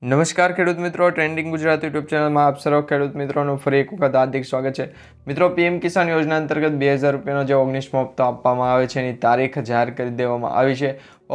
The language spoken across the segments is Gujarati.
નમસ્કાર ખેડૂત મિત્રો, ટ્રેન્ડિંગ ગુજરાત યુટ્યુબ ચેનલમાં આપ સર્વ ખેડૂત મિત્રોનું ફરી એક વખત હાર્દિક સ્વાગત છે। મિત્રો, પીએમ કિસાન યોજના અંતર્ગત 2000 રૂપિયાનો જે 19મો હપ્તો આપવામાં આવે છે એની તારીખ જાહેર કરી દેવામાં આવી છે।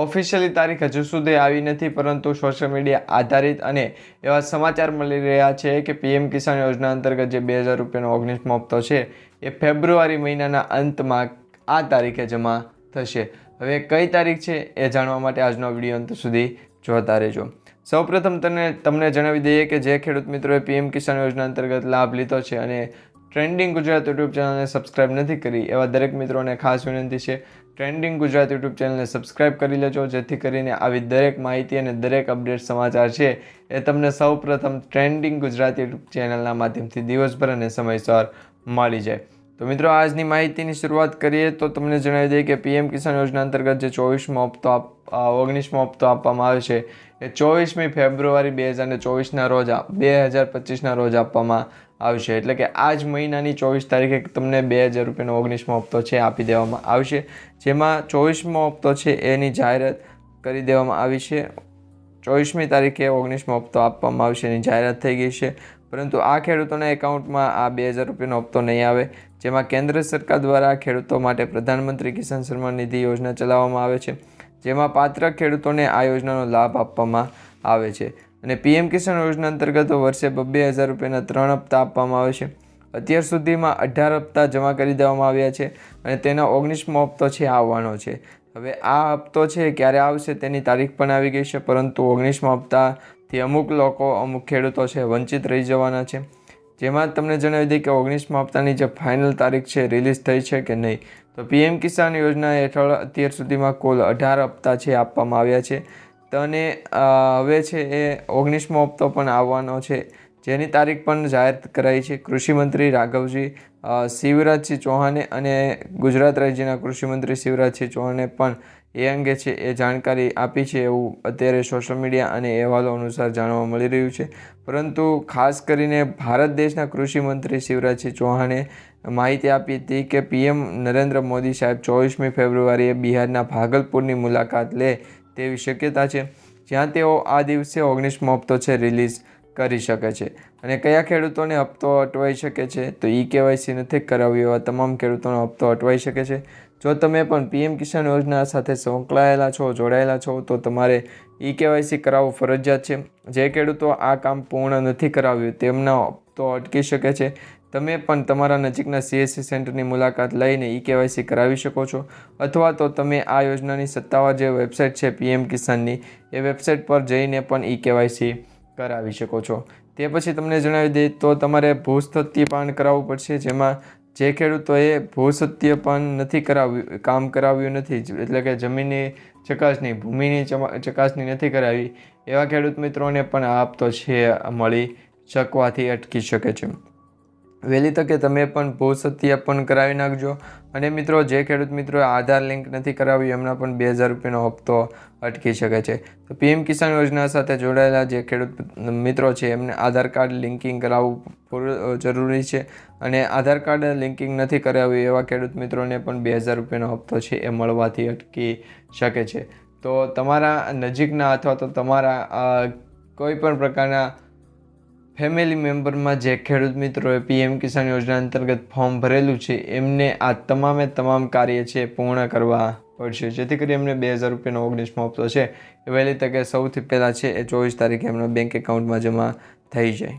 ઓફિશિયલી તારીખ હજુ સુધી આવી નથી, પરંતુ સોશિયલ મીડિયા આધારિત અને એવા સમાચાર મળી રહ્યા છે કે પીએમ કિસાન યોજના અંતર્ગત જે 2000 રૂપિયાનો 19મો હપ્તો છે એ ફેબ્રુઆરી મહિનાના અંતમાં આ તારીખે જમા થશે। હવે કઈ તારીખ છે એ જાણવા માટે આજનો વિડીયો અંત સુધી જોતા રહેજો। સૌપ્રથમ તમને જણાવી દઈએ કે જે ખેડૂત મિત્રોએ પીએમ કિસાન યોજના અંતર્ગત લાભ લીધો છે અને ટ્રેન્ડિંગ ગુજરાત યુટ્યુબ ચેનલને સબસ્ક્રાઇબ નથી કરી એવા દરેક મિત્રોને ખાસ વિનંતી છે, ટ્રેન્ડિંગ ગુજરાત યુટ્યુબ ચેનલને સબસ્ક્રાઇબ કરી લેજો, જેથી કરીને આવી દરેક માહિતી અને દરેક અપડેટ સમાચાર છે એ તમને સૌપ્રથમ ટ્રેન્ડિંગ ગુજરાત યુટ્યુબ ચેનલના માધ્યમથી દિવસભર અને સમયસર મળી જાય। તો મિત્રો, આજની માહિતીની શરૂઆત કરીએ તો તમને જણાવી દઈએ કે પીએમ કિસાન યોજના અંતર્ગત જે 19મો હપ્તો આપવામાં આવે છે એ 24મી ફેબ્રુઆરી 2024ના રોજ 2025ના રોજ આપવામાં આવશે। એટલે કે આ જ મહિનાની 24 તારીખે તમને 2000 રૂપિયાનો 19મો હપ્તો છે આપી દેવામાં આવશે, જેમાં 24મો હપ્તો છે એની જાહેરાત કરી દેવામાં આવી છે। 24મી તારીખે 19મો હપ્તો આપવામાં આવશે એની જાહેરાત થઈ ગઈ છે, પરંતુ આ ખેડૂતોના એકાઉન્ટમાં આ 2000 રૂપિયાનો હપ્તો નહીં આવે, જેમાં કેન્દ્ર સરકાર દ્વારા ખેડૂતો માટે પ્રધાનમંત્રી કિસાન સન્માન નિધિ યોજના ચલાવવામાં આવે છે, જેમાં પાત્ર ખેડૂતોને આ યોજનાનો લાભ આપવામાં આવે છે। અને પીએમ કિસાન યોજના અંતર્ગત વર્ષે 2000 રૂપિયાના 3 હપ્તા આપવામાં આવે છે। અત્યાર સુધીમાં 18 હપ્તા જમા કરી દેવામાં આવ્યા છે અને તેનો 19મો હપ્તો છે આવવાનો છે। હવે આ હપ્તો છે ક્યારે આવશે તેની તારીખ પણ આવી ગઈ છે, પરંતુ 19મા હપ્તાથી અમુક ખેડૂતો છે વંચિત રહી જવાના છે, જેમાં તમને જણાવી દઈએ કે 19મા હપ્તાની જે ફાઇનલ તારીખ છે રિલીઝ થઈ છે કે નહીં। તો પીએમ કિસાન યોજના હેઠળ અત્યાર સુધીમાં કુલ 18 હપ્તા છે આપવામાં આવ્યા છે, અને હવે છે એ 19મો હપ્તો પણ આવવાનો છે, જેની તારીખ પણ જાહેર કરાઈ છે। કૃષિમંત્રી રાઘવજી શિવરાજસિંહ ચૌહાણે અને ગુજરાત રાજ્યના કૃષિમંત્રી શિવરાજસિંહ ચૌહાણે પણ એ અંગે છે એ જાણકારી આપી છે, એવું અત્યારે સોશિયલ મીડિયા અને અહેવાલો અનુસાર જાણવા મળી રહ્યું છે। પરંતુ ખાસ કરીને ભારત દેશના કૃષિમંત્રી શિવરાજસિંહ ચૌહાણે માહિતી આપી હતી કે પીએમ નરેન્દ્ર મોદી સાહેબ 24મી ફેબ્રુઆરીએ બિહારના ભાગલપુરની મુલાકાત લે તેવી શક્યતા છે, જ્યાં તેઓ આ દિવસે 19મો હપ્તો છે રિલીઝ કરી શકે છે। અને કયા ખેડૂતોને હપ્તો અટવાઈ શકે છે, તો કેવાયસી નથી કરાવ્યું એવા તમામ ખેડૂતોનો હપ્તો અટવાઈ શકે છે। જો તમે પણ પીએમ કિસાન યોજના સાથે સંકળાયેલા છો, જોડાયેલા છો, તો તમારે કેવાયસી કરાવવું ફરજિયાત છે। જે ખેડૂતો આ કામ પૂર્ણ નથી કરાવ્યું તેમનો હપ્તો અટકી શકે છે। તમે પણ તમારા નજીકના CSC સેન્ટરની મુલાકાત લઈને કેવાયસી કરાવી શકો છો, અથવા તો તમે આ યોજનાની સત્તાવાર જે વેબસાઇટ છે પીએમ કિસાનની એ વેબસાઇટ પર જઈને પણ કેવાયસી કરાવી શકો છો। તે પછી તમને જણાવી દઈએ તો તમારે ભૂસત્યપાન કરાવવું પડશે, જેમાં જે ખેડૂતોએ ભૂસત્યપાન નથી કરાવ્યું, કામ કરાવ્યું નથી, એટલે કે જમીનની ચકાસણી, ભૂમિની ચકાસણી નથી કરાવી, એવા ખેડૂત મિત્રોને પણ આ હપ્તો છે મળી શકવાથી અટકી શકે છે। વહેલી તકે તમે પણ ભૂસત્યાપન કરાવી નાખજો। અને મિત્રો, જે ખેડૂત મિત્રોએ આધાર લિંક નથી કરાવ્યું એમના પણ 2000 રૂપિયાનો હપ્તો અટકી શકે છે। તો પીએમ કિસાન યોજના સાથે જોડાયેલા જે ખેડૂત મિત્રો છે એમને આધાર કાર્ડ લિંકિંગ કરાવવું જરૂરી છે, અને આધાર કાર્ડ લિંકિંગ નથી કરાવ્યું એવા ખેડૂત મિત્રોને પણ 2000 રૂપિયાનો હપ્તો છે એ મળવાથી અટકી શકે છે। તો તમારા નજીકના અથવા તો તમારા કોઈ પણ પ્રકારના ફેમિલી મેમ્બરમાં જે ખેડૂત મિત્રોએ પીએમ કિસાન યોજના અંતર્ગત ફોર્મ ભરેલું છે એમને આ તમામ કાર્ય છે પૂર્ણ કરવા પડશે, જેથી કરી એમને 2000 રૂપિયાનો 19મો હપ્તો છે એ વહેલી તકે સૌથી પહેલાં છે એ 24 તારીખે એમના બેંક એકાઉન્ટમાં જમા થઈ જાય।